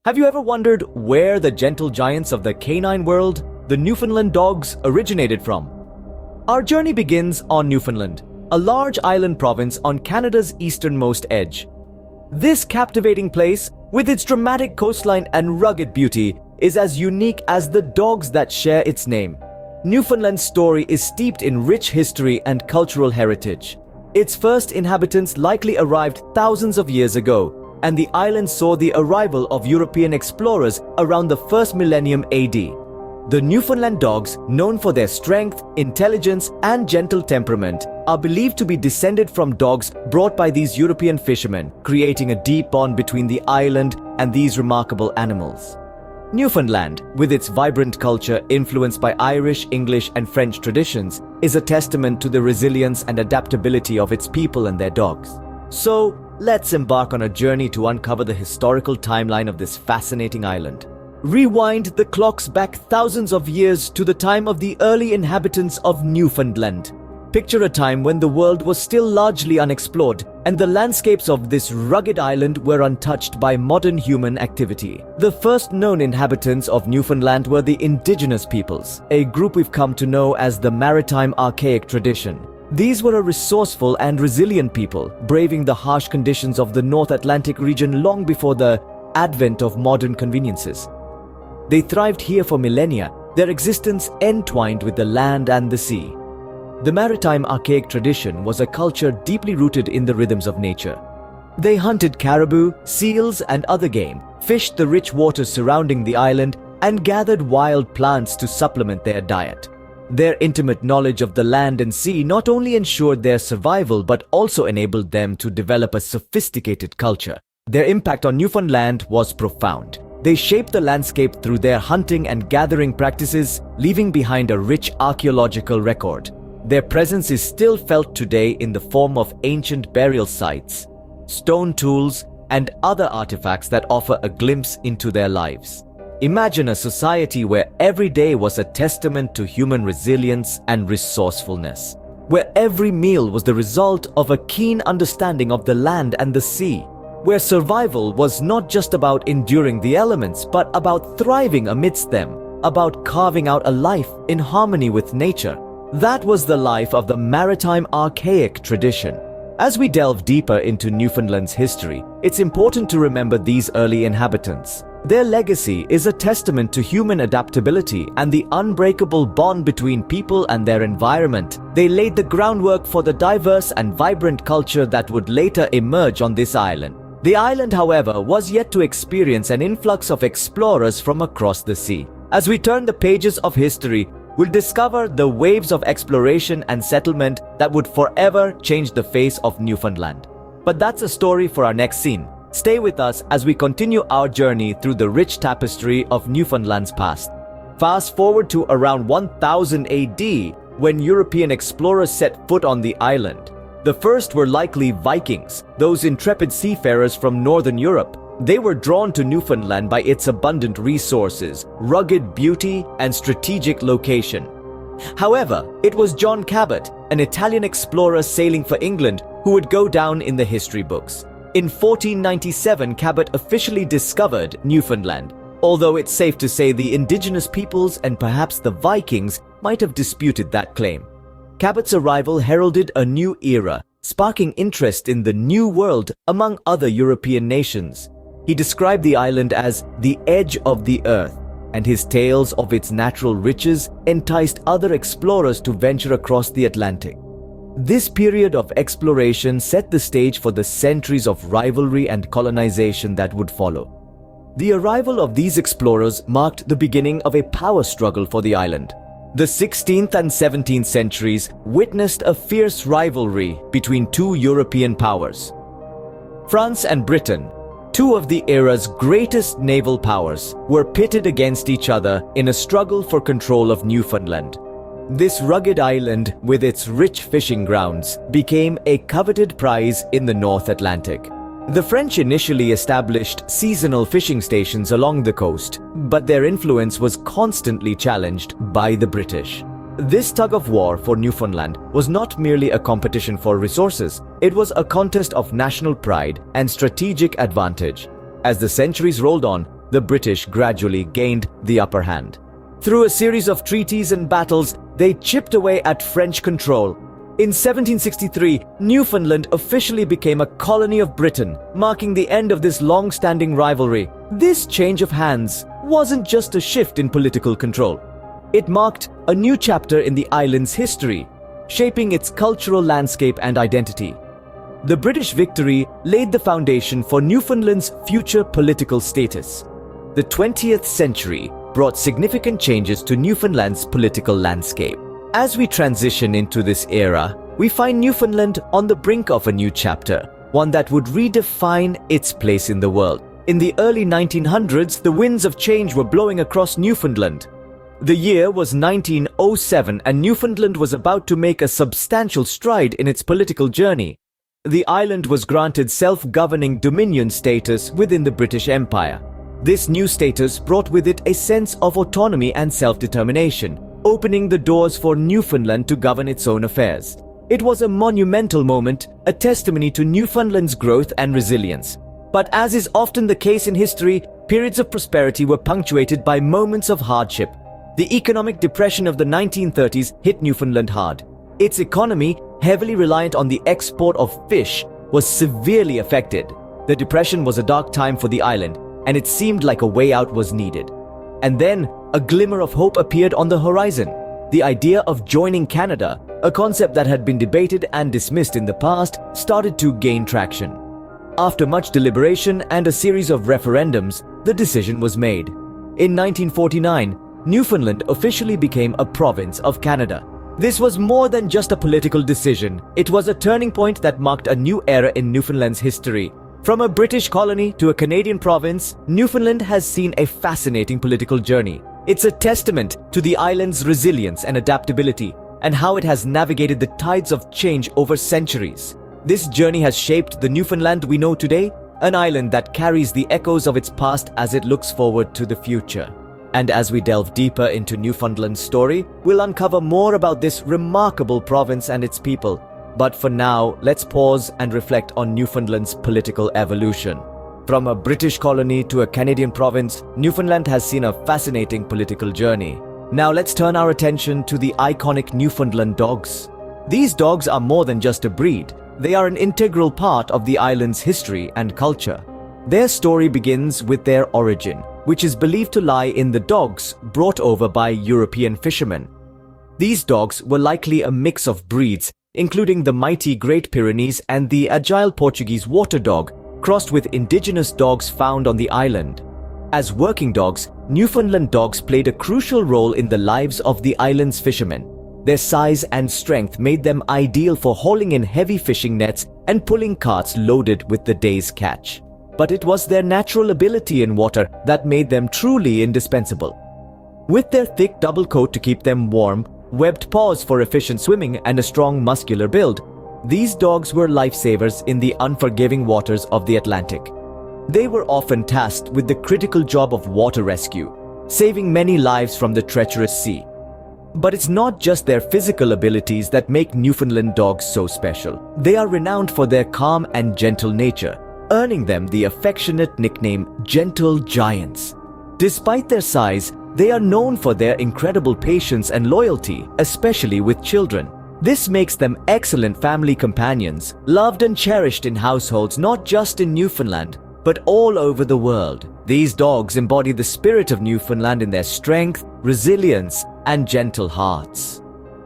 Have you ever wondered where the gentle giants of the canine world, the Newfoundland dogs, originated from? Our journey begins on Newfoundland, a large island province on Canada's easternmost edge. This captivating place, with its dramatic coastline and rugged beauty, is as unique as the dogs that share its name. Newfoundland's story is steeped in rich history and cultural heritage. Its first inhabitants likely arrived thousands of years ago, and the island saw the arrival of European explorers around the first millennium AD. The Newfoundland dogs, known for their strength, intelligence, and gentle temperament, are believed to be descended from dogs brought by these European fishermen, creating a deep bond between the island and these remarkable animals. Newfoundland, with its vibrant culture influenced by Irish, English, and French traditions, is a testament to the resilience and adaptability of its people and their dogs. So, let's embark on a journey to uncover the historical timeline of this fascinating island. Rewind the clocks back thousands of years to the time of the early inhabitants of Newfoundland. Picture a time when the world was still largely unexplored, and the landscapes of this rugged island were untouched by modern human activity. The first known inhabitants of Newfoundland were the indigenous peoples, a group we've come to know as the Maritime Archaic Tradition. These were a resourceful and resilient people, braving the harsh conditions of the North Atlantic region long before the advent of modern conveniences. They thrived here for millennia, their existence entwined with the land and the sea. The Maritime Archaic Tradition was a culture deeply rooted in the rhythms of nature. They hunted caribou, seals, and other game, fished the rich waters surrounding the island, and gathered wild plants to supplement their diet. Their intimate knowledge of the land and sea not only ensured their survival but also enabled them to develop a sophisticated culture. Their impact on Newfoundland was profound. They shaped the landscape through their hunting and gathering practices, leaving behind a rich archaeological record. Their presence is still felt today in the form of ancient burial sites, stone tools, and other artifacts that offer a glimpse into their lives. Imagine a society where every day was a testament to human resilience and resourcefulness, where every meal was the result of a keen understanding of the land and the sea, where survival was not just about enduring the elements, but about thriving amidst them, about carving out a life in harmony with nature. That was the life of the Maritime Archaic Tradition. As we delve deeper into Newfoundland's history, it's important to remember these early inhabitants. Their legacy is a testament to human adaptability and the unbreakable bond between people and their environment. They laid the groundwork for the diverse and vibrant culture that would later emerge on this island. The island, however, was yet to experience an influx of explorers from across the sea. As we turn the pages of history, we'll discover the waves of exploration and settlement that would forever change the face of Newfoundland. But that's a story for our next scene. Stay with us as we continue our journey through the rich tapestry of Newfoundland's past. Fast forward to around 1000 AD, when European explorers set foot on the island. The first were likely Vikings, those intrepid seafarers from Northern Europe. They were drawn to Newfoundland by its abundant resources, rugged beauty, and strategic location. However, it was John Cabot, an Italian explorer sailing for England, who would go down in the history books. In 1497, Cabot officially discovered Newfoundland, although it's safe to say the indigenous peoples and perhaps the Vikings might have disputed that claim. Cabot's arrival heralded a new era, sparking interest in the New World among other European nations. He described the island as the edge of the earth, and his tales of its natural riches enticed other explorers to venture across the Atlantic. This period of exploration set the stage for the centuries of rivalry and colonization that would follow. The arrival of these explorers marked the beginning of a power struggle for the island. The 16th and 17th centuries witnessed a fierce rivalry between two European powers. France and Britain, two of the era's greatest naval powers, were pitted against each other in a struggle for control of Newfoundland. This rugged island, with its rich fishing grounds, became a coveted prize in the North Atlantic. The French initially established seasonal fishing stations along the coast, but their influence was constantly challenged by the British. This tug-of-war for Newfoundland was not merely a competition for resources, it was a contest of national pride and strategic advantage. As the centuries rolled on, the British gradually gained the upper hand. Through a series of treaties and battles, they chipped away at French control. In 1763, Newfoundland officially became a colony of Britain, marking the end of this long-standing rivalry. This change of hands wasn't just a shift in political control. It marked a new chapter in the island's history, shaping its cultural landscape and identity. The British victory laid the foundation for Newfoundland's future political status. The 20th century brought significant changes to Newfoundland's political landscape. As we transition into this era, we find Newfoundland on the brink of a new chapter, one that would redefine its place in the world. In the early 1900s, the winds of change were blowing across Newfoundland. The year was 1907, and Newfoundland was about to make a substantial stride in its political journey. The island was granted self-governing dominion status within the British Empire. This new status brought with it a sense of autonomy and self-determination, opening the doors for Newfoundland to govern its own affairs. It was a monumental moment, a testimony to Newfoundland's growth and resilience. But as is often the case in history, periods of prosperity were punctuated by moments of hardship. The economic depression of the 1930s hit Newfoundland hard. Its economy, heavily reliant on the export of fish, was severely affected. The depression was a dark time for the island, and it seemed like a way out was needed. And then, a glimmer of hope appeared on the horizon. The idea of joining Canada, a concept that had been debated and dismissed in the past, started to gain traction. After much deliberation and a series of referendums, the decision was made. In 1949, Newfoundland officially became a province of Canada. This was more than just a political decision. It was a turning point that marked a new era in Newfoundland's history. From a British colony to a Canadian province, Newfoundland has seen a fascinating political journey. It's a testament to the island's resilience and adaptability, and how it has navigated the tides of change over centuries. This journey has shaped the Newfoundland we know today, an island that carries the echoes of its past as it looks forward to the future. And as we delve deeper into Newfoundland's story, we'll uncover more about this remarkable province and its people. But for now, let's pause and reflect on Newfoundland's political evolution. From a British colony to a Canadian province, Newfoundland has seen a fascinating political journey. Now let's turn our attention to the iconic Newfoundland dogs. These dogs are more than just a breed. They are an integral part of the island's history and culture. Their story begins with their origin, which is believed to lie in the dogs brought over by European fishermen. These dogs were likely a mix of breeds, including the mighty Great Pyrenees and the agile Portuguese water dog, crossed with indigenous dogs found on the island. As working dogs, Newfoundland dogs played a crucial role in the lives of the island's fishermen. Their size and strength made them ideal for hauling in heavy fishing nets and pulling carts loaded with the day's catch. But it was their natural ability in water that made them truly indispensable. With their thick double coat to keep them warm, webbed paws for efficient swimming, and a strong muscular build, these dogs were lifesavers in the unforgiving waters of the Atlantic. They were often tasked with the critical job of water rescue, saving many lives from the treacherous sea. But it's not just their physical abilities that make Newfoundland dogs so special. They are renowned for their calm and gentle nature, earning them the affectionate nickname Gentle Giants. Despite their size, they are known for their incredible patience and loyalty, especially with children. This makes them excellent family companions, loved and cherished in households not just in Newfoundland, but all over the world. These dogs embody the spirit of Newfoundland in their strength, resilience, and gentle hearts.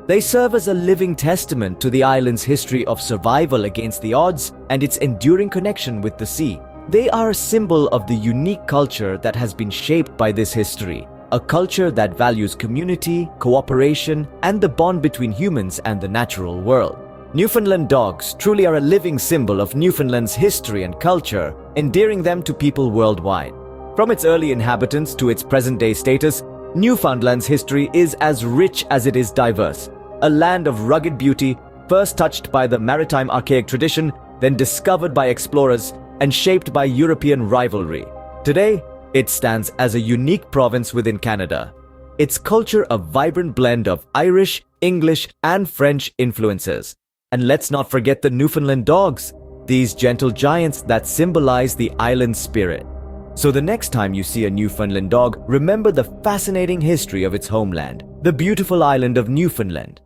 They serve as a living testament to the island's history of survival against the odds and its enduring connection with the sea. They are a symbol of the unique culture that has been shaped by this history, a culture that values community, cooperation, and the bond between humans and the natural world. Newfoundland dogs truly are a living symbol of Newfoundland's history and culture, endearing them to people worldwide. From its early inhabitants to its present-day status, Newfoundland's history is as rich as it is diverse. A land of rugged beauty, first touched by the maritime archaic tradition, then discovered by explorers, and shaped by European rivalry. Today, it stands as a unique province within Canada. Its culture a vibrant blend of Irish, English, and French influences. And let's not forget the Newfoundland dogs, these gentle giants that symbolize the island's spirit. So the next time you see a Newfoundland dog, remember the fascinating history of its homeland, the beautiful island of Newfoundland.